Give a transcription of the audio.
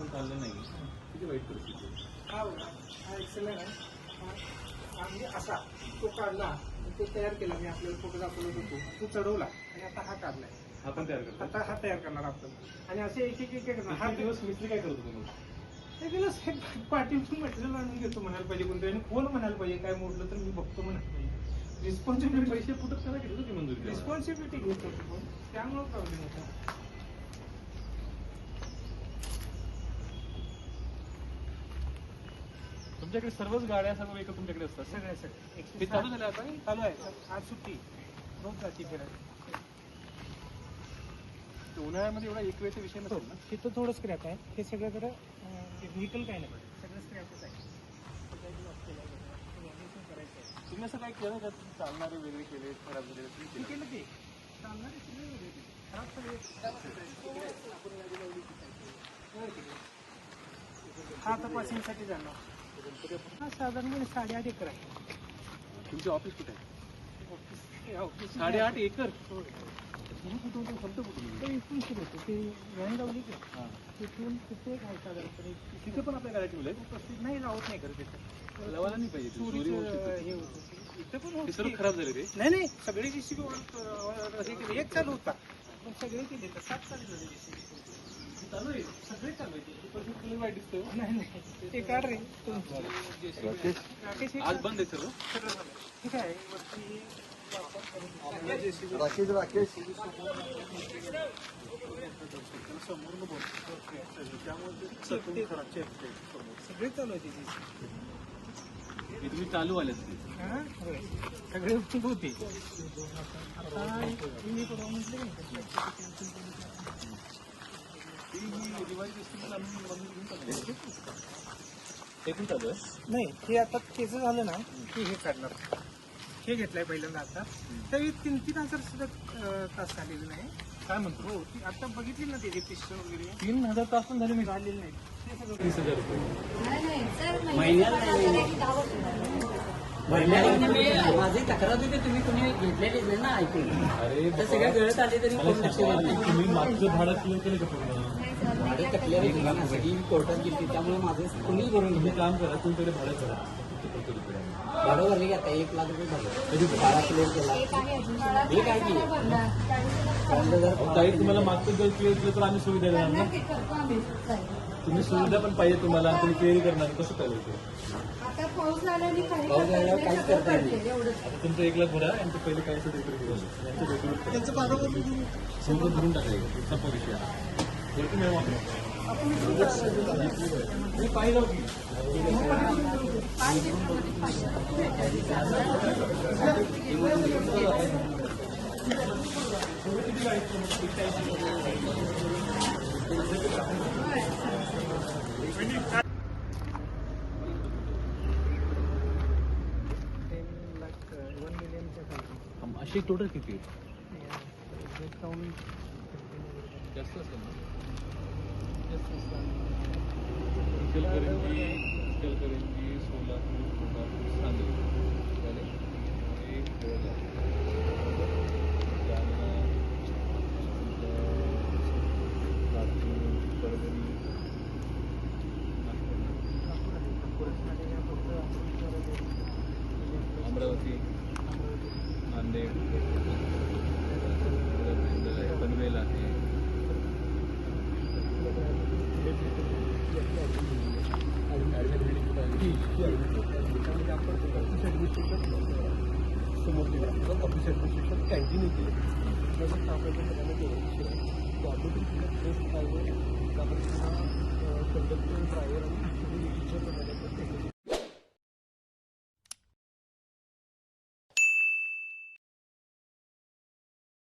चाललं नाही किती वाईट परिस्थिती आहे. हा एक्सेल आहे आम्ही असा तो काढला तो तयार केला मी आपल्याला फोटो दाखवत होतो तो चढवला आणि आता हा काढलाय हा पण तयार करतो. आता हा तयार करणार आपण आणि असे एक एक एक हा हा दिवस मिस्त्री काय करतो तुम्ही? ते दिवस पाठीतून मटेरियल आणून घेतो म्हणायला पाहिजे कोणतरी आणि कोण म्हणायला पाहिजे काय मोडलं तर मी बघतो म्हणायला पाहिजे रिस्पॉन्सिबिलिटी पैसे फुटत करा घेतो ती मंजुरी द्यायला. रिस्पॉन्सिबिलिटी घेत होतो पण त्यामुळे प्रॉब्लेम होता. तुमच्याकडे सर्वच गाड्या सर्व वेहिकल तुमच्याकडे असतात सगळ्या हे सगळ्या चालू झालं आता? चालू आहे आज सुट्टी रोज जाती फिरायला उन्हाळ्यामध्ये एवढा एक वेळचा विषय नसेल ना? तिथं थोडं स्क्रॅप आहे हे सगळं जरा व्हेकल काय नाही सगळं स्क्रॅपच आहे तुम्ही असं काय केलं का चालणारे वेगळे केले खराब झाले तुम्ही ते केलं? केलं ते चालणारे सगळे वेगळे ते. खराब सगळे आपण गाडी लावली तिथे. हा तपासणीसाठी जाणार हा साधारणपणे 8.5 एकर आहे तुमचे ऑफिस कुठे आहे? ऑफिस 8.5 एकर तुम्ही कुठून संपतं कुठून? ते इथून सुरू होतं ते व्हॅन लावली की हां तिथून तिथे एक आहे साधारणपणे तिथे पण आपल्या गाड्या ठेवल्या आहेत? उपस्थित नाही लावत नाही खरं तिथं लावायला नाही पाहिजे ते. चोरी होऊ चोरीचं शकते. हे होतं इथं पण ते सर्व होतं. खराब झाले ते. नाही नाही सगळे जेसीबी हे केले एक चालू होता पण सगळे केले तर 7 चालू झाले जेसीबी चालू आहे सगळे चालू आहे ते. पण कलर वाईट दिसतोय हो. नाही नाही ते काढ रे राकेश हे आज बंद आहे सर्व. सगळं झालं. ठीक आहे वरती वापर करून JCB समोर सगळे चालू आहे त्याची तुम्ही चालू आले असते. होय सगळे उत्सुक होते आता मी परवा म्हटलं दिवाळी फेस्टिवल आम्ही बंद घेऊन चालू ते पण चालू आहे. नाही हे आता त्याचं झालं ना की हे काढणार हे घेतलंय पहिल्यांदा आता तरी 3-3 हजार सुद्धा तास झालेले नाही काय म्हणतो? हो ती आता बघितली ना त्याचे पिस्टन वगैरे 3,000 तास पण झाले मी. झालेले नाही ते सगळं 30,000 रुपये. माझी तक्रार होती तुम्ही कोणी घेतलेली नाही ना ऐकून अरे तर सगळ्या गळत आले तरी कोण लक्ष देत नाही. तुम्ही मागचं भाडं क्लिअर केलं का पूर्ण? भाडे तकल्यावर सगळी कोर्टात गेली त्यामुळे माझं कोणी भरून तुम्ही घेतलं. काम करा तुमच्याकडे भाडं करा. भाडं भरले की आता 1 लाख रुपये भरले भाडा क्लिअर केला हे काय की 5,000 ताई तुम्हाला मागचं जर क्लिअर केलं तर आम्ही सुविधा देणार ना. तुम्ही सुविधा पण पाहिजे तुम्हाला तुम्ही क्लिअर करणार कसं चालेल ते? आता पाऊस झाल्याने पाऊस झाल्यावर काहीच करता येत नाही. एवढंच आता तुमचं 1 लाख भरा आणि ते पहिले काय असेल ते इकडे घेऊन जा. यांचं वेगळं त्यांचं बरोबर समजा भरून टाकायचं सप्पा विषय आहे. बरं तुम्ही वापरा. मी पाहिलं की अशी टोटल किती जास्त असेल ना? इचलकरंजी, सोलापूर, सांगली झाले. एक जालना, लातूर, परभणी, अमरावती, नांदेड, पनवेल आहे. समोर दिला ऑफिस ॲडमिनिस्ट्रेशन कॅन्टीन केलं तसं कंडक्टर ड्रायव्हर आणि टीचर